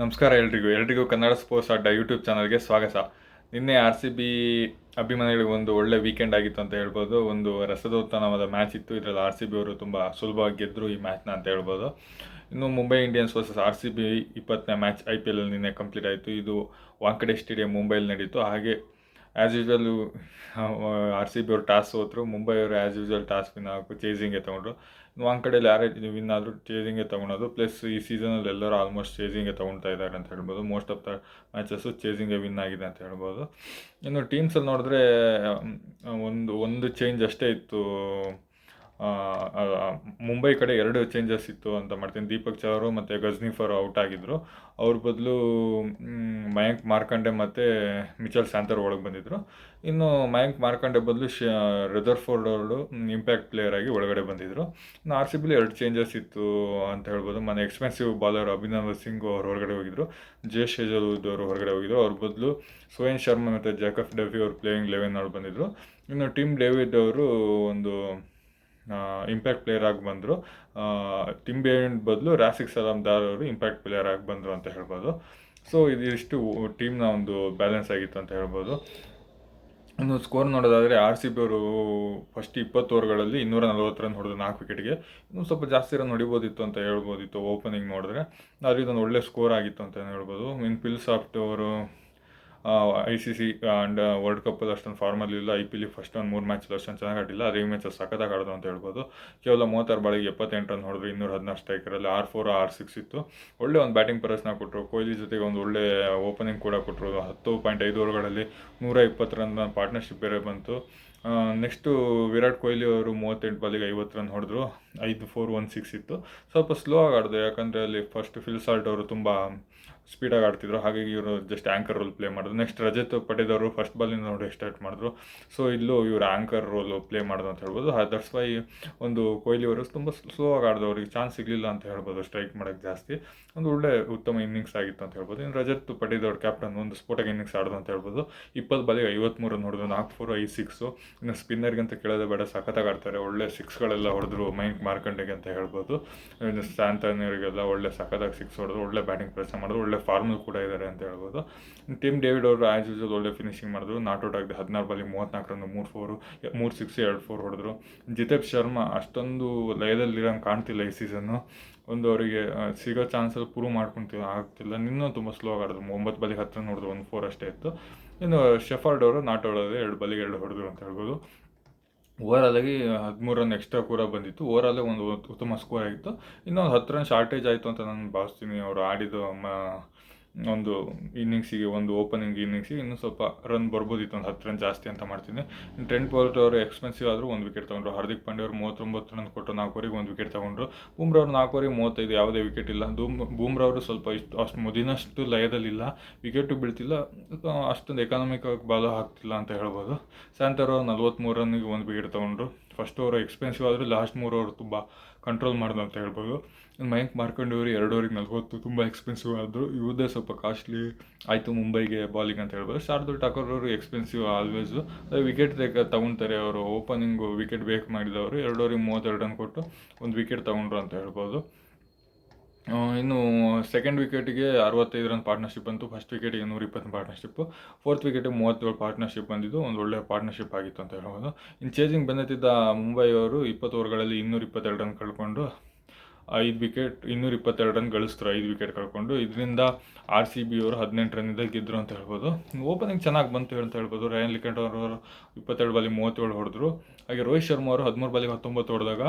ನಮಸ್ಕಾರ ಎಲ್ರಿಗೂ ಕನ್ನಡ ಸ್ಪೋರ್ಟ್ಸ್ ಅಡ್ಡ ಯೂಟ್ಯೂಬ್ ಚಾನಲ್ಗೆ ಸ್ವಾಗತ. ನಿನ್ನೆ RCB ಅಭಿಮಾನಿಗಳಿಗೆ ಒಂದು ಒಳ್ಳೆ ವೀಕೆಂಡ್ ಆಗಿತ್ತು ಅಂತ ಹೇಳ್ಬೋದು. ಒಂದು ರಸದೌತಣವಾದ ಮ್ಯಾಚ್ ಇತ್ತು. ಇದರಲ್ಲಿ RCB ಅವರು ತುಂಬ ಸುಲಭವಾಗಿ ಗೆದ್ದರು ಈ ಮ್ಯಾಚ್ನ ಅಂತ ಹೇಳ್ಬೋದು. ಇನ್ನು ಮುಂಬೈ ಇಂಡಿಯನ್ಸ್ ವರ್ಸಸ್ RCB 20ನೇ ಮ್ಯಾಚ್ IPL ನಿನ್ನೆ ಕಂಪ್ಲೀಟ್ ಆಯಿತು. ಇದು ವಾಂಕಡೆ ಸ್ಟೇಡಿಯಂ ಮುಂಬೈಲಿ ನಡೀತು. ಹಾಗೆ ಆ್ಯಸ್ ಯೂಶ್ವಲ್ RCB ಅವರು ಟಾಸ್ ಸೋತರು. ಮುಂಬೈ ಅವರು ಆ್ಯಸ್ ಯೂಶ್ವಲ್ ಟಾಸ್ ವಿನ್ ಆಗಬೇಕು, ಚೇಸಿಂಗ್ಗೆ ತೊಗೊಂಡ್ರು. ವಾಂಕಡೆಯಲ್ಲಿ ಯಾರೇ ವಿನ್ ಆದರೂ ಚೇಸಿಂಗ್ಗೆ ತೊಗೊಳೋದು. ಪ್ಲಸ್ ಈ ಸೀಸನಲ್ಲಿ ಎಲ್ಲರೂ ಆಲ್ಮೋಸ್ಟ್ ಚೇಸಿಂಗ್ಗೆ ತೊಗೊಳ್ತಾ ಇದ್ದಾರೆ ಅಂತ ಹೇಳ್ಬೋದು. ಮೋಸ್ಟ್ ಆಫ್ ದ ಮ್ಯಾಚಸ್ಸು ಚೇಸಿಂಗ್ಗೆ ವಿನ್ ಆಗಿದೆ ಅಂತ ಹೇಳ್ಬೋದು. ಇನ್ನು ಟೀಮ್ಸಲ್ಲಿ ನೋಡಿದ್ರೆ ಒಂದು ಚೇಂಜ್ ಅಷ್ಟೇ ಇತ್ತು. ಮುಂಬೈ ಕಡೆ 2 ಚೇಂಜಸ್ ಇತ್ತು ಅಂತ ಮಾಡ್ತೀನಿ. ದೀಪಕ್ ಚಹರ್ ಮತ್ತು ಗಜ್ನಿಫರ್ ಔಟ್ ಆಗಿದ್ದರು. ಅವ್ರ ಬದಲು ಮಯಾಂಕ್ ಮಾರ್ಕಂಡೆ ಮತ್ತು ಮಿಚೆಲ್ ಸ್ಯಾಂತರ್ ಒಳಗೆ ಬಂದಿದ್ದರು. ಇನ್ನು ಮಯಾಂಕ್ ಮಾರ್ಕಂಡೆ ಬದಲು ರೆದರ್ಫೋರ್ಡ್ ಅವರು ಇಂಪ್ಯಾಕ್ಟ್ ಪ್ಲೇಯರ್ ಆಗಿ ಒಳಗಡೆ ಬಂದಿದ್ದರು. ಇನ್ನು RCB 2 ಚೇಂಜಸ್ ಇತ್ತು ಅಂತ ಹೇಳ್ಬೋದು. ಎಕ್ಸ್ಪೆನ್ಸಿವ್ ಬಾಲರ್ ಅಭಿನವ್ ಸಿಂಗ್ ಅವರು ಹೊರಗಡೆ ಹೋಗಿದ್ದರು. ಜೇಶ್ ಹೇಜಲ್ವುಡ್ ಅವರು ಹೊರಗಡೆ ಹೋಗಿದ್ದರು. ಅವ್ರ ಬದಲು ಸೋಯನ್ ಶರ್ಮಾ ಮತ್ತು ಜಾಕಫ್ ಡಫಿ ಅವರು ಪ್ಲೇಯಿಂಗ್ 11 ಅವ್ರು ಬಂದಿದ್ದರು. ಇನ್ನು ಟಿಮ್ ಡೇವಿಡ್ ಅವರು ಒಂದು ಇಂಪ್ಯಾಕ್ಟ್ ಪ್ಲೇಯರ್ ಆಗಿ ಬಂದರು. ಟಿಮ್ ಡೇವಿಡ್ ಬದಲು ರಾಸಿಕ್ ಸಲಾಮ್ದಾರ್ ಅವರು ಇಂಪ್ಯಾಕ್ಟ್ ಪ್ಲೇಯರ್ ಆಗಿ ಬಂದರು ಅಂತ ಹೇಳ್ಬೋದು. ಸೊ ಇದಿಷ್ಟು ಟೀಮ್ನ ಒಂದು ಬ್ಯಾಲೆನ್ಸ್ ಆಗಿತ್ತು ಅಂತ ಹೇಳ್ಬೋದು. ಇನ್ನು ಸ್ಕೋರ್ ನೋಡೋದಾದರೆ RCB ಅವರು ಫಸ್ಟ್ 20 ಓವರ್ಗಳಲ್ಲಿ 240 ರನ್ ಹೊಡೆದು 4 ವಿಕೆಟ್ಗೆ. ಇನ್ನೂ ಸ್ವಲ್ಪ ಜಾಸ್ತಿ ರನ್ ಹೊಡಿಬೋದಿತ್ತು ಅಂತ ಹೇಳ್ಬೋದಿತ್ತು ಓಪನಿಂಗ್ ನೋಡಿದ್ರೆ. ಆದರೆ ಇದೊಂದು ಒಳ್ಳೆ ಸ್ಕೋರ್ ಆಗಿತ್ತು ಅಂತ ಹೇಳ್ಬೋದು. ಫಿಲ್ ಸಾಫ್ಟ್ ಅವರು ICC ಆ್ಯಂಡ್ ವರ್ಲ್ಡ್ ಕಪ್ಪಲ್ಲಿ ಅಷ್ಟೊಂದು ಫಾರ್ಮಲ್ಲಿ ಇಲ್ಲ. IPL ಫಸ್ಟ್ ಒಂದು 3 ಮ್ಯಾಚಲ್ಲಿ ಅಷ್ಟೊಂದು ಚೆನ್ನಾಗಿ ಆಡಿಲ್ಲ. ಆದರೆ ಈ ಮ್ಯಾಚಲ್ಲಿ ಸಖತ್ತಾಗಿ ಆಡೋದು ಅಂತ ಹೇಳ್ಬೋದು. ಕೇವಲ 36 ಬಾಳಿಗೆ 78 ರನ್ ಹೊಡೆದ್ರು. 216 ಸ್ಟ್ರೈಕರಲ್ಲಿ 6-4 6-6 ಇತ್ತು. ಒಳ್ಳೆ ಒಂದು ಬ್ಯಾಟಿಂಗ್ ಪ್ರದರ್ಶನ ಕೊಟ್ಟರು. ಕೊಹ್ಲಿ ಜೊತೆಗೆ ಒಂದು ಒಳ್ಳೆ ಓಪನಿಂಗ್ ಕೂಡ ಕೊಟ್ಟರು. 10.5 ಓವರ್ಗಳಲ್ಲಿ 120 ರನ್ ಪಾರ್ಟ್ನರ್ಶಿಪ್ ಬೇರೆ ಬಂತು. ನೆಕ್ಸ್ಟು ವಿರಾಟ್ ಕೊಹ್ಲಿ ಅವರು 38 ಬಾಲಿಗೆ 50 ರನ್ ಹೊಡೆದ್ರು. 5-4 1-6 ಇತ್ತು. ಸ್ವಲ್ಪ ಸ್ಲೋ ಆಗಿ ಆಡಿದ್ರು, ಯಾಕಂದರೆ ಅಲ್ಲಿ ಫಸ್ಟ್ ಫಿಲ್ ಸಾಲ್ಟ್ ಅವರು ತುಂಬ ಸ್ಪೀಡಾಗಿ ಆಡ್ತಿದ್ರು. ಹಾಗಾಗಿ ಇವರು ಜಸ್ಟ್ ಆ್ಯಂಕರ್ ರೋಲ್ ಪ್ಲೇ ಮಾಡಿದ್ರು. ನೆಕ್ಸ್ಟ್ ರಜತ್ ಪಟೇದವರು ಫಸ್ಟ್ ಬಾಲಿಂದ ನೋಡಿ ಸ್ಟಾರ್ಟ್ ಮಾಡಿದ್ರು. ಸೊ ಇಲ್ಲೂ ಇವರು ಆ್ಯಂಕರ್ ರೋಲು ಪ್ಲೇ ಮಾಡೋದು ಅಂತ ಹೇಳ್ಬೋದು. ದಟ್ಸ್ ವೈ ಒಂದು ಕೊಹ್ಲಿ ಅವರು ತುಂಬ ಸ್ಲೋ ಆಗಿ ಆಡಿದ್ರು. ಅವ್ರಿಗೆ ಚಾನ್ಸ್ ಸಿಗಲಿಲ್ಲ ಅಂತ ಹೇಳ್ಬೋದು ಸ್ಟ್ರೈಕ್ ಮಾಡೋಕ್ಕೆ ಜಾಸ್ತಿ. ಒಂದು ಒಳ್ಳೆ ಉತ್ತಮ ಇನ್ನಿಂಗ್ಸ್ ಆಗಿತ್ತು ಅಂತ ಹೇಳ್ಬೋದು. ಇನ್ನು ರಜತ್ ಪಟೇದವ್ರ ಕ್ಯಾಪ್ಟನ್ ಒಂದು ಸ್ಫೋಟಕ ಇನ್ನಿಂಗ್ಸ್ ಆಡೋದು ಅಂತ ಹೇಳ್ಬೋದು. 20 ಬಾಲಿಗೆ 53 ರನ್ ಹೊಡೆದ್ರು. 4-4 5-6. ಇನ್ನು ಸ್ಪಿನ್ನರ್ಗಿಂತ ಕೇಳೋದೇ ಬೇಡ, ಸಖತ್ತಾಗಿ ಆಡ್ತಾರೆ. ಒಳ್ಳೆ ಸಿಕ್ಸ್ಗಳೆಲ್ಲ ಹೊಡೆದ್ರು ಮಯಾಂಕ್ ಮಾರ್ಕಂಡೆಗೆ ಅಂತ ಹೇಳ್ಬೋದು. ಇನ್ನು ಸ್ಯಾಂತನವರಿಗೆಲ್ಲ ಒಳ್ಳೆ ಸಖತ್ತಾಗಿ 6 ಹೊಡೆದ್ರು. ಒಳ್ಳೆ ಬ್ಯಾಟಿಂಗ್ ಪ್ರದರ್ಶನ ಮಾಡಿದ್ರು. ಒಳ್ಳೆ ಫಾರ್ಮಲ್ ಕೂಡ ಇದ್ದಾರೆ ಅಂತ ಹೇಳ್ಬೋದು. ಟಿಮ್ ಡೇವಿಡ್ ಅವರು ಆ್ಯಸ್ ಯೂಶುವಲ್ ಒಳ್ಳೆ ಫಿನಿಶಿಂಗ್ ಮಾಡಿದ್ರು. ನಾಟ್ ಔಟ್ ಆಗಿದೆ. 16 ಬಾಲಿಗೆ 34 ರನ್ 3 6 2 4 ಹೊಡೆದ್ರು. ಜಿತೇಶ್ ಶರ್ಮಾ ಅಷ್ಟೊಂದು ಲಯದಲ್ಲಿರೋಂಗೆ ಕಾಣ್ತಿಲ್ಲ ಈ ಸೀಸನ್ನು. ಒಂದು ಅವರಿಗೆ ಸಿಗೋ ಚಾನ್ಸಲ್ಲಿ ಪ್ರೂವ್ ಮಾಡ್ಕೊತಿಲ್ಲ, ಆಗ್ತಿಲ್ಲ. ನಿನ್ನೂ ತುಂಬ ಸ್ಲೋ ಆಡಿದ್ರು. 9 ಬಾಲಿಗೆ 10 ರನ್ ಹೊಡೆದ್ರು. 1 4 ಅಷ್ಟೇ ಇತ್ತು. ಇನ್ನು ಶೆಫರ್ಡ್ ಅವರು ನಾಟ್ ಔಟ್ ಆಗಿದೆ. 2 ಬಾಲಿಗೆ 2 ಹೊಡೆದ್ರು ಅಂತ ಹೇಳ್ಬೋದು. ಓವರಾಲಾಗಿ 13 ರನ್ ಎಕ್ಸ್ಟ್ರಾ ಕೂಡ ಬಂದಿತ್ತು. ಓವರಾಲೇ ಒಂದು ಉತ್ತಮ ಸ್ಕೋರ್ ಆಗಿತ್ತು. ಇನ್ನೊಂದು 10 ರನ್ ಶಾರ್ಟೇಜ್ ಆಯಿತು ಅಂತ ನಾನು ಭಾವಿಸ್ತೀನಿ. ಅವರು ಆಡಿದ ಒಂದು ಇನ್ನಿಂಗ್ಸಿಗೆ, ಒಂದು ಓಪನಿಂಗ್ ಇನ್ನಿಂಗ್ಸಿಗೆ ಇನ್ನೂ ಸ್ವಲ್ಪ ರನ್ ಬರ್ಬೋದಿತ್ತು, ಒಂದು 10 ರನ್ ಜಾಸ್ತಿ ಅಂತ ಮಾಡ್ತೀನಿ. ಟ್ರೆಂಟ್ ಬೋಲ್ಟ್ ಅವರು ಎಕ್ಸ್ಪೆನ್ಸಿವ್ ಆದರೂ 1 ವಿಕೆಟ್ ತೊಗೊಂಡ್ರು. ಹಾರ್ದಿಕ್ ಪಾಂಡ್ಯ ಅವರು 39 ರನ್ ಕೊಟ್ಟು 4 ಓವರಿಗೆ 1 ವಿಕೆಟ್ ತೊಗೊಂಡ್ರು. ಬೂಮ್ರಾ ಅವರು 4 ಓವರಿಗೆ 35, ಯಾವುದೇ ವಿಕೆಟ್ ಇಲ್ಲ. ಬೂಮ್ರಾ ಅವರು ಸ್ವಲ್ಪ ಅಷ್ಟು ಮೊದಲಿನಷ್ಟು ಲಯದಲ್ಲಿಲ್ಲ, ವಿಕೆಟು ಬೀಳ್ತಿಲ್ಲ, ಅಷ್ಟೊಂದು ಎಕಾನಮಿಕ್ ಬಾಲ್ ಹಾಕ್ತಿಲ್ಲ ಅಂತ ಹೇಳ್ಬೋದು. ಸ್ಯಾಂತರ್ ಅವರು 43 ರನ್ನಿಗೆ 1 ವಿಕೆಟ್ ತೊಗೊಂಡ್ರು. ಫಸ್ಟ್ ಓವರ್ ಎಕ್ಸ್ಪೆನ್ಸಿವ್ ಆದರೆ ಲಾಸ್ಟ್ 3 ಓವರ್ ತುಂಬ ಕಂಟ್ರೋಲ್ ಮಾಡೋದು ಅಂತ ಹೇಳ್ಬೋದು. ಮಯಾಂಕ್ ಮಾರ್ಕಂಡೆ ಅವರು 2 ಓವರಿಗೆ 40 ತುಂಬ ಎಕ್ಸ್ಪೆನ್ಸಿವ್ ಆದರು. ಇವ್ರದ್ದೇ ಸ್ವಲ್ಪ ಕಾಸ್ಟ್ಲಿ ಆಯಿತು ಮುಂಬೈಗೆ ಬಾಲಿಂಗ್ ಅಂತ ಹೇಳ್ಬೋದು. ಶಾರ್ದುಲ್ ಠಾಕೂರ್ ಅವರು ಎಕ್ಸ್ಪೆನ್ಸಿವ್ ಆಲ್ವೇಸು, ವಿಕೆಟ್ ತೊಗೊಳ್ತಾರೆ. ಅವರು ಓಪನಿಂಗು ವಿಕೆಟ್ ಬೇಕು ಮಾಡಿದವರು 2 ಓವರಿಗೆ 32 ರನ್ ಕೊಟ್ಟು 1 ವಿಕೆಟ್ ತೊಗೊಂಡ್ರು ಅಂತ ಹೇಳ್ಬೋದು. ಇನ್ನು ಸೆಕೆಂಡ್ ವಿಕೆಟಿಗೆ 65 ರನ್ ಪಾರ್ಟ್ನರ್ಶಿಪ್ ಬಂತು. ಫಸ್ಟ್ ವಿಕೆಟಿಗೆ 120 ಪಾರ್ಟ್ನರ್ಶಿಪ್ಪು. ಫೋರ್ತ್ ವಿಕೆಟಿಗೆ 37 ಪಾರ್ಟ್ನರ್ಶಿಪ್ ಬಂದಿದ್ದು. ಒಂದು ಒಳ್ಳೆಯ ಪಾರ್ಟ್ನರ್ಶಿಪ್ ಆಗಿತ್ತು ಅಂತ ಹೇಳ್ಬೋದು. ಇನ್ನು ಚೇಸಿಂಗ್ ಬಂದಿದ್ದ ಮುಂಬೈ ಅವರು 20 ಓವರ್ಗಳಲ್ಲಿ 222 ರನ್ ಕಳ್ಕೊಂಡು 5 ವಿಕೆಟ್ 222 ರನ್ ಗಳಿಸಿದ್ರು. 5 ವಿಕೆಟ್ ಕಳ್ಕೊಂಡು. ಇದರಿಂದ RCB ಅವರು 18 ರನ್ನಿಂದ ಗೆದ್ದರು ಅಂತ ಹೇಳ್ಬೋದು. ಓಪನಿಂಗ್ ಚೆನ್ನಾಗಿ ಬಂತು ಅಂತ ಹೇಳ್ಬೋದು. ರಯಾನ್ ಲಿಕೆಂಟ್ ಅವರು 22 ಬಾಲಿಗೆ 37 ಹೊಡೆದ್ರು. ಹಾಗೆ ರೋಹಿತ್ ಶರ್ಮಾ ಅವರು 13 ಬಾಲಿಗೆ 19 ಹೊಡೆದಾಗ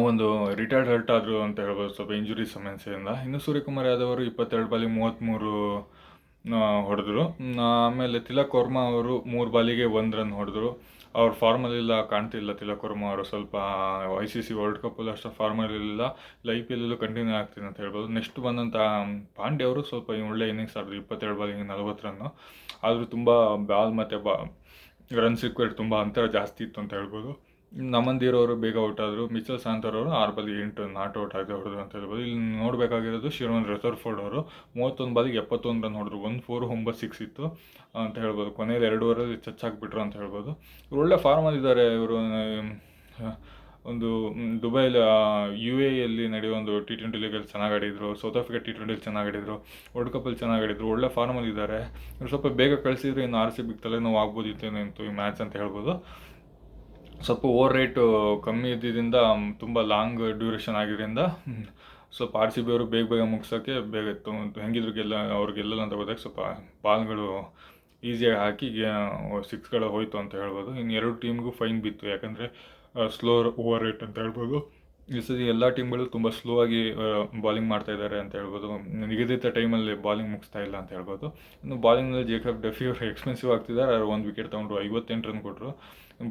ಒಂದು ರಿಟೈರ್ಡ್ ಹರ್ಟ್ ಆದರು ಅಂತ ಹೇಳ್ಬೋದು, ಸ್ವಲ್ಪ ಇಂಜುರಿ ಸಮಸ್ಯೆಯಿಂದ. ಇನ್ನು ಸೂರ್ಯಕುಮಾರ್ ಯಾದವ್ ಅವರು 22 ಬಾಲಿಗೆ 33 ಹೊಡೆದ್ರು. ಆಮೇಲೆ ತಿಲಕ್ ವರ್ಮಾ ಅವರು 3 ಬಾಲಿಗೆ 1 ರನ್ ಹೊಡೆದ್ರು. ಅವ್ರ ಫಾರ್ಮಲ್ಲಿಲ್ಲ, ಕಾಣ್ತಿಲ್ಲ ತಿಲಕ್ ವರ್ಮಾ ಅವರು. ಸ್ವಲ್ಪ ICC ವರ್ಲ್ಡ್ ಕಪ್ಪಲ್ಲಿ ಅಷ್ಟು ಫಾರ್ಮಲ್ಲಿಲ್ಲ, IPL ಕಂಟಿನ್ಯೂ ಆಗ್ತೀನಿ ಅಂತ ಹೇಳ್ಬೋದು. ನೆಕ್ಸ್ಟ್ ಬಂದಂಥ ಪಾಂಡ್ಯ ಅವರು ಸ್ವಲ್ಪ ಒಳ್ಳೆ ಇನ್ನಿಂಗ್ಸ್ ಆಡಿದ್ರು. 22 ಬಾಲಿಗೆ 40 ರನ್ನು. ಆದರೂ ತುಂಬ ಬಾಲ್ ಮತ್ತು ರನ್ಸ್ ರಿಕ್ವೈರ್ಡ್, ತುಂಬ ಅಂತರ ಜಾಸ್ತಿ ಇತ್ತು ಅಂತ ಹೇಳ್ಬೋದು. ನಮಂದೀರ್ ಅವರು ಬೇಗ ಔಟ್ ಆದರು. ಮಿಚೆಲ್ ಸ್ಯಾಂತರ್ ಅವರು 6 ಬಾಲಿಗೆ 8 ನಾಟ್ ಔಟ್ ಆಗಿ ಹೊಡೆದ್ರು ಅಂತ ಹೇಳ್ಬೋದು. ಇಲ್ಲಿ ನೋಡಬೇಕಾಗಿರೋದು ಶಿರೋನ್ ರೆದರ್ಫೋರ್ಡ್ ಅವರು 31 ಬಾಲಿಗೆ 71 ರನ್ ಹೊಡೆದ್ರು. 1 4 9 6 ಇತ್ತು ಅಂತ ಹೇಳ್ಬೋದು. ಕೊನೆಯಲ್ಲಿ 2 ಓವರಲ್ಲಿ ಚಚ್ಚಾಕ್ಬಿಟ್ರು ಅಂತ ಹೇಳ್ಬೋದು. ಇವರು ಒಳ್ಳೆ ಫಾರ್ಮಲ್ಲಿದ್ದಾರೆ. ಇವರು ಒಂದು ದುಬೈಲಿ UAEಯಲ್ಲಿ ನಡೆಯೋ ಒಂದು T20 ಲೀಗಲ್ಲಿ ಚೆನ್ನಾಗಿ ಆಡಿದರು, ಸೌತ್ ಆಫ್ರಿಕಾ T20 ಚೆನ್ನಾಗಿ ಆಡಿದರು, ವರ್ಲ್ಡ್ ಕಪ್ಪಲ್ಲಿ ಚೆನ್ನಾಗಿ ಆಡಿದರು, ಒಳ್ಳೆ ಫಾರ್ಮಲ್ಲಿ ಇದ್ದಾರೆ. ಇವ್ರು ಸ್ವಲ್ಪ ಬೇಗ ಕಳಿಸಿದ್ರೆ ಇನ್ನು RCB ತಲೆನೋವು ಆಗ್ಬೋದಿತ್ತೇನೋ ಈ ಮ್ಯಾಚ್ ಅಂತ ಹೇಳ್ಬೋದು. ಸ್ವಲ್ಪ ಓವರ್ ರೇಟು ಕಮ್ಮಿ ಇದ್ದಿದ್ದರಿಂದ ತುಂಬ ಲಾಂಗ್ ಡ್ಯೂರೇಷನ್ ಆಗಿದ್ದರಿಂದ ಸ್ವಲ್ಪ RCB ಅವರು ಬೇಗ ಬೇಗ ಮುಗ್ಸೋಕ್ಕೆ ಬೇಗ ಇತ್ತು. ಹೆಂಗಿದ್ರು ಅವ್ರು ಗೆಲ್ಲಲ್ಲ ಅಂತ ಹೋದಾಗ ಸ್ವಲ್ಪ ಬಾಲ್ಗಳು ಈಸಿಯಾಗಿ ಹಾಕಿ ಸಿಕ್ಸ್ಗಳು ಹೋಯಿತು ಅಂತ ಹೇಳ್ಬೋದು. ಇನ್ನು ಎರಡು ಟೀಮ್ಗೂ ಫೈನ್ ಬಿತ್ತು, ಯಾಕಂದರೆ ಸ್ಲೋ ಓವರ್ ರೇಟ್ ಅಂತ ಹೇಳ್ಬೋದು. ಈ ಸತಿ ಎಲ್ಲ ಟೀಮ್ಗಳು ತುಂಬ ಸ್ಲೋ ಆಗಿ ಬಾಲಿಂಗ್ ಮಾಡ್ತಾ ಇದ್ದಾರೆ ಅಂತ ಹೇಳ್ಬೋದು. ನಿಗದಿತ ಟೈಮಲ್ಲಿ ಬಾಲಿಂಗ್ ಮುಗಿಸ್ತಾ ಇಲ್ಲ ಅಂತ ಹೇಳ್ಬೋದು. ಇನ್ನು ಬಾಲಿಂಗ್ನಲ್ಲಿ ಜೇಕಬ್ ಡಫಿ ಅವರು ಎಕ್ಸ್ಪೆನ್ಸಿವ್ ಆಗ್ತಿದ್ದಾರೆ. ಅವ್ರು 1 ವಿಕೆಟ್ ತೊಗೊಂಡ್ರು, 58 ರನ್ ಕೊಟ್ಟರು.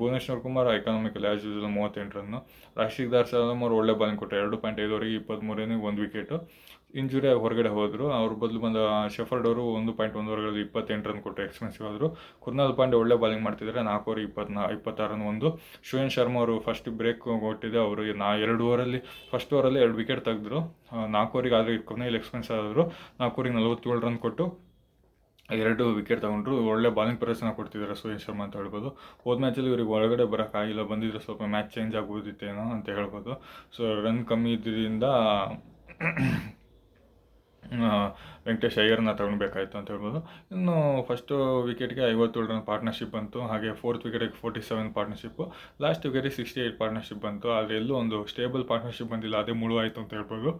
Bhuvneshwar Kumar economical as usual 38 ರನ್ನು. ರಾಶಿಕ್ ದಾರ್ ಸಲಮ್ ಅವರು ಒಳ್ಳೆ ಬಾಲಿಂಗ್ ಕೊಟ್ಟರು, 2.5 ಓವರಿಗೆ 23 ರನ್ನಿಗೆ 1 ವಿಕೆಟು. ಇಂಜುರಿ ಆಗಿ ಹೊರಗಡೆ ಹೋದರು. ಅವ್ರ ಬದಲು ಬಂದ ಶೆಫರ್ಡ್ ಅವರು 1.1 ಓವರ್ಗಳಲ್ಲಿ 28 ರನ್ ಕೊಟ್ಟರು, ಎಕ್ಸ್ಪೆನ್ಸಿವ್ ಆದರು. ಕುರ್ನಾಲ್ ಪಾಂಡೆ ಒಳ್ಳೆ ಬಾಲಿಂಗ್ ಮಾಡ್ತಿದ್ದಾರೆ, 4 ಓವರಿಗೆ 26 ರನ್ 1. ಶ್ರೇಯನ್ ಶರ್ಮಾ ಅವರು ಫಸ್ಟ್ ಬ್ರೇಕ್ ಕೊಟ್ಟಿದೆ, ಅವರು 2 ಓವರಲ್ಲಿ ಫಸ್ಟ್ ಓವರಲ್ಲಿ 2 ವಿಕೆಟ್ ತೆಗೆದ್ರು, 4 ಓವರಿಗೆ. ಆದರೆ ಕೊನೆಯಲ್ಲಿ ಎಕ್ಸ್ಪೆನ್ಸ್ ಆದರು, 4 ಓವರಿಗೆ 47 ರನ್ ಕೊಟ್ಟು 2 ವಿಕೆಟ್ ತೊಗೊಂಡ್ರು. ಒಳ್ಳೆ ಬಾಲಿಂಗ್ ಪ್ರದರ್ಶನ ಕೊಡ್ತಿದ್ದಾರೆ ಶ್ರೇಯನ್ ಶರ್ಮಾ ಅಂತ ಹೇಳ್ಬೋದು. ಹೋದ ಮ್ಯಾಚಲ್ಲಿ ಇವ್ರಿಗೆ ಒಳಗಡೆ ಬರೋಕ್ಕಾಗಿಲ್ಲ, ಬಂದಿದ್ರೆ ಸ್ವಲ್ಪ ಮ್ಯಾಚ್ ಚೇಂಜ್ ಆಗ್ಬೋದಿತ್ತೇನೋ ಅಂತ ಹೇಳ್ಬೋದು. ಸೊ ರನ್ ಕಮ್ಮಿ ಇದ್ದಿದ್ದರಿಂದ ವೆಂಕಟೇಶ್ ಅಯ್ಯರ್ನ ತಗೊಳ್ಬೇಕಾಯ್ತು ಅಂತ ಹೇಳ್ಬೋದು. ಇನ್ನು ಫಸ್ಟು ವಿಕೆಟ್ಗೆ 57 ರನ್ ಪಾರ್ಟ್ನರ್ಶಿಪ್ ಬಂತು, ಹಾಗೆ 4th ವಿಕೆಟಿಗೆ 47 ಪಾರ್ಟ್ನರ್ಶಿಪ್ಪು, ಲಾಸ್ಟ್ ವಿಕೆಟಿಗೆ 68 ಪಾರ್ಟ್ನರ್ಶಿಪ್ ಬಂತು. ಆದರೆ ಎಲ್ಲೂ ಒಂದು ಸ್ಟೇಬಲ್ ಪಾರ್ಟ್ನರ್ಶಿಪ್ ಬಂದಿಲ್ಲ, ಅದೇ ಮುಳುವಾಯಿತು ಅಂತ ಹೇಳ್ಬೋದು.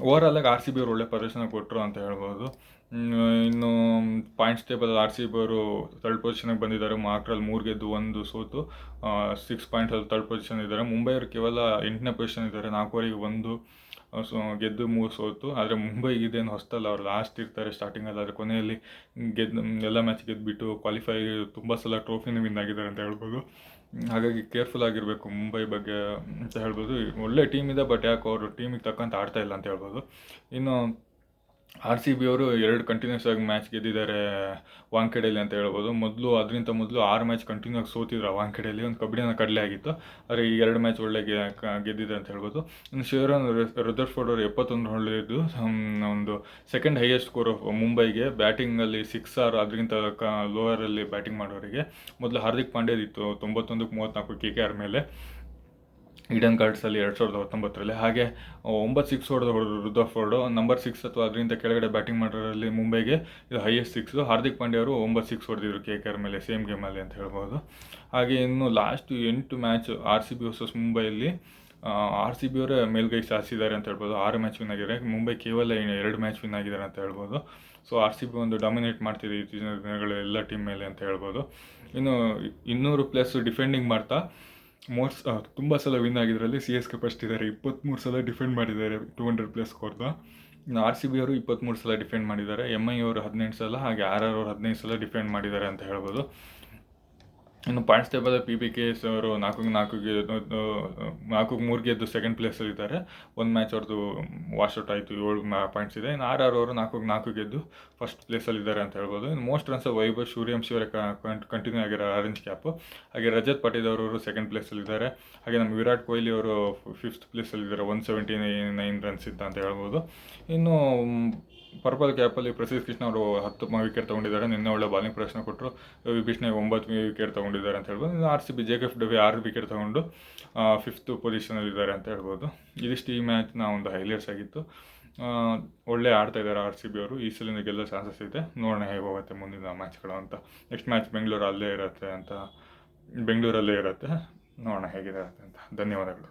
ಓವರಾಲಾಗಿ RCB ಅವರು ಒಳ್ಳೆ ಪ್ರದರ್ಶನ ಕೊಟ್ಟರು ಅಂತ ಹೇಳ್ಬೋದು. ಇನ್ನು ಪಾಯಿಂಟ್ಸ್ ಟೇಬಲ್ RCB ಅವರು 3rd ಪೊಸಿಷನ್ಗೆ ಬಂದಿದ್ದಾರೆ, ಅಕ್ರಲ್ಲಿ 3 ಗೆದ್ದು 1 ಸೋತು 6 ಪಾಯಿಂಟ್ಸಲ್ಲಿ 3rd ಪೊಸಿಷನ್ ಇದ್ದಾರೆ. ಮುಂಬೈ ಅವರು ಕೇವಲ 8ನೇ ಪೊಸಿಷನ್ ಇದ್ದಾರೆ, 4 ಓವರಿಗೆ 1 ಗೆದ್ದು 3 ಸೋತು. ಆದರೆ ಮುಂಬೈಗಿದೇನು ಹೊಸ್ತಲ್ಲ, ಅವ್ರು ಲಾಸ್ಟ್ ಇರ್ತಾರೆ ಸ್ಟಾರ್ಟಿಂಗಲ್ಲಿ, ಆದರೆ ಕೊನೆಯಲ್ಲಿ ಎಲ್ಲ ಮ್ಯಾಚ್ ಗೆದ್ದುಬಿಟ್ಟು ಕ್ವಾಲಿಫೈ ತುಂಬ ಸಲ ಟ್ರೋಫಿನ ವಿನ್ ಆಗಿದ್ದಾರೆ ಅಂತ ಹೇಳ್ಬೋದು. ಹಾಗಾಗಿ ಕೇರ್ಫುಲ್ ಆಗಿರಬೇಕು ಮುಂಬೈ ಬಗ್ಗೆ ಅಂತ ಹೇಳ್ಬೋದು. ಒಳ್ಳೆ ಟೀಮ್ ಇದೆ, ಬಟ್ ಯಾಕೆ ಅವರು ಟೀಮಿಗೆ ತಕ್ಕಂತ ಆಡ್ತಾ ಇಲ್ಲ ಅಂತ ಹೇಳ್ಬೋದು. ಇನ್ನು RCB ಅವರು 2 ಕಂಟಿನ್ಯೂಸ್ ಆಗಿ ಮ್ಯಾಚ್ ಗೆದ್ದಿದ್ದಾರೆ ವಾಂಖೆಡೆಯಲ್ಲಿ ಅಂತ ಹೇಳ್ಬೋದು. ಅದರಿಂದ ಮೊದಲು 6 ಮ್ಯಾಚ್ ಕಂಟಿನ್ಯೂ ಆಗಿ ಸೋತಿದ್ರು ಆ ವಾಂಖೆಡೆಯಲ್ಲಿ, ಒಂದು ಕಬಡ್ಡಿನ ಕಡಲೆ ಆಗಿತ್ತು. ಆದರೆ ಈ 2 ಮ್ಯಾಚ್ ಒಳ್ಳೆ ಗೆದ್ದಿದೆ ಅಂತ ಹೇಳ್ಬೋದು. ಇನ್ನು ಶೇರನ್ ರುದರ್ಫೋರ್ಡ್ ಅವರು 71 ಹೊಡೆದಿದ್ದು ಒಂದು ಸೆಕೆಂಡ್ ಹೈಯೆಸ್ಟ್ ಸ್ಕೋರ್ ಮುಂಬೈಗೆ. ಬ್ಯಾಟಿಂಗಲ್ಲಿ 6 ಅದಕ್ಕಿಂತ ಲೋವರಲ್ಲಿ ಬ್ಯಾಟಿಂಗ್ ಮಾಡೋರಿಗೆ. ಮೊದಲು ಹಾರ್ದಿಕ್ ಪಾಂಡ್ಯದಿತ್ತು 91ಕ್ಕೆ 34 KKR ಮೇಲೆ ಈಡನ್ ಗಾರ್ಡ್ಸಲ್ಲಿ 2019ರಲ್ಲಿ. ಹಾಗೆ 9 6 ಹೊಡೆದು ರುದರ್ಫೋರ್ಡು ನಂಬರ್ 6 ಅಥವಾ ಅದರಿಂದ ಕೆಳಗಡೆ ಬ್ಯಾಟಿಂಗ್ ಮಾಡೋರಲ್ಲಿ ಮುಂಬೈಗೆ ಇದು ಹೈಯೆಸ್ಟ್ 6. ಹಾರ್ದಿಕ್ ಪಾಂಡ್ಯ ಅವರು 9 6 ಹೊಡೆದಿದ್ರು KKR ಮೇಲೆ ಸೇಮ್ ಗೇಮಲ್ಲಿ ಅಂತ ಹೇಳ್ಬೋದು. ಹಾಗೆ ಇನ್ನು ಲಾಸ್ಟ್ 8 ಮ್ಯಾಚ್ RCB ವರ್ಸಸ್ ಮುಂಬೈಯಲ್ಲಿ RCB ಅವರೇ ಮೇಲ್ಗೈ ಸಾಧಿಸಿದ್ದಾರೆ ಅಂತ ಹೇಳ್ಬೋದು. 6 ಮ್ಯಾಚ್ ವಿನ್ ಆಗಿದ್ದಾರೆ, ಮುಂಬೈ ಕೇವಲ 2 ಮ್ಯಾಚ್ ವಿನ್ ಆಗಿದ್ದಾರೆ ಅಂತ ಹೇಳ್ಬೋದು. ಸೊ RCB ಒಂದು ಡಾಮಿನೇಟ್ ಮಾಡ್ತಿದೆ ಇತ್ತೀಚಿನ ದಿನಗಳು ಎಲ್ಲ ಟೀಮ್ ಮೇಲೆ ಅಂತ ಹೇಳ್ಬೋದು. ಇನ್ನು 200+ ಡಿಫೆಂಡಿಂಗ್ ಮಾಡ್ತಾ ತುಂಬ ಸಲ ವಿನ್ ಆಗಿದ್ರಲ್ಲಿ CSK ಫಸ್ಟ್ ಇದ್ದಾರೆ, 23 ಸಲ ಡಿಫೆಂಡ್ ಮಾಡಿದ್ದಾರೆ 200+ ಸ್ಕೋರ್ನ. RCB ಅವರು 23 ಸಲ ಡಿಫೆಂಡ್ ಮಾಡಿದ್ದಾರೆ, MI ಅವರು 18 ಸಲ, ಹಾಗೆ RR ಅವರು 15 ಸಲ ಡಿಫೆಂಡ್ ಮಾಡಿದ್ದಾರೆ ಅಂತ ಹೇಳ್ಬೋದು. ಇನ್ನು ಪಾಯಿಂಟ್ಸ್ ಟೇಬಲ್ PBKS ಅವರು 4-3 ಗೆದ್ದು ಸೆಕೆಂಡ್ ಪ್ಲೇಸಲ್ಲಿದ್ದಾರೆ. 1 ಮ್ಯಾಚ್ ಅವ್ರದ್ದು ವಾಶ್ಔಟ್ ಆಯಿತು, 7 ಪಾಯಿಂಟ್ಸ್ ಇದೆ. ಇನ್ನು RR ಅವರು 4-4 ಗೆದ್ದು ಫಸ್ಟ್ ಪ್ಲೇಸಲ್ಲಿದ್ದಾರೆ ಅಂತ ಹೇಳ್ಬೋದು. ಇನ್ನು ಮೋಸ್ಟ್ ರನ್ಸ್ ವೈಭವ್ ಸೂರ್ಯವಂಶಿ ಅವರೇ ಕಂಟಿನ್ಯೂ ಆಗಿರೋ ಆರೆಂಜ್ ಕ್ಯಾಪು. ಹಾಗೆ ರಜತ್ ಪಾಟೀದಾರ್ ಅವರು ಸೆಕೆಂಡ್ ಪ್ಲೇಸಲ್ಲಿದ್ದಾರೆ. ಹಾಗೆ ನಮ್ಮ ವಿರಾಟ್ ಕೊಹ್ಲಿ ಅವರು 5th ಪ್ಲೇಸಲ್ಲಿದ್ದಾರೆ, 179 ರನ್ಸ್ ಇದ್ದ ಅಂತ ಹೇಳ್ಬೋದು. ಇನ್ನು ಪರ್ಪಲ್ ಕ್ಯಾಪಲ್ಲಿ ಪ್ರಸಿದ್ಧ ಕೃಷ್ಣ ಅವರು 10 ವಿಕೆಟ್ ತೊಗೊಂಡಿದ್ದಾರೆ, ನಿನ್ನೆ ಒಳ್ಳೆ ಬಾಲಿಂಗ್ ಪ್ರದರ್ಶನ ಕೊಟ್ಟರು. ವಿಭೀಷಣ್ 9 ವಿಕೆಟ್ ತೊಗೊಂಡಿದ್ದಾರೆ ಅಂತ ಹೇಳ್ಬೋದು. ಇನ್ನು RCB ಜೇಕಬ್ ಡಫಿ 6 ವಿಕೆಟ್ ತೊಗೊಂಡು 5th ಪೊಸಿಷನಲ್ಲಿದ್ದಾರೆ ಅಂತ ಹೇಳ್ಬೋದು. ಇದಿಷ್ಟು ಈ ಮ್ಯಾಚ್ನ ಒಂದು ಹೈಲೈಟ್ಸ್ ಆಗಿತ್ತು. ಒಳ್ಳೆ ಆಡ್ತಾ ಇದ್ದಾರೆ RCB ಅವರು, ಈ ಸಲಿಂದ ಗೆಲ್ಲೋ ಚಾನ್ಸಸ್ ಇದೆ. ನೋಡೋಣ ಹೇಗೆ ಹೋಗುತ್ತೆ ಮುಂದಿನ ಮ್ಯಾಚ್ಗಳು ಅಂತ. ನೆಕ್ಸ್ಟ್ ಮ್ಯಾಚ್ ಬೆಂಗಳೂರಲ್ಲೇ ಇರುತ್ತೆ, ನೋಡೋಣ ಹೇಗಿದೆ ಅಂತ. ಧನ್ಯವಾದಗಳು.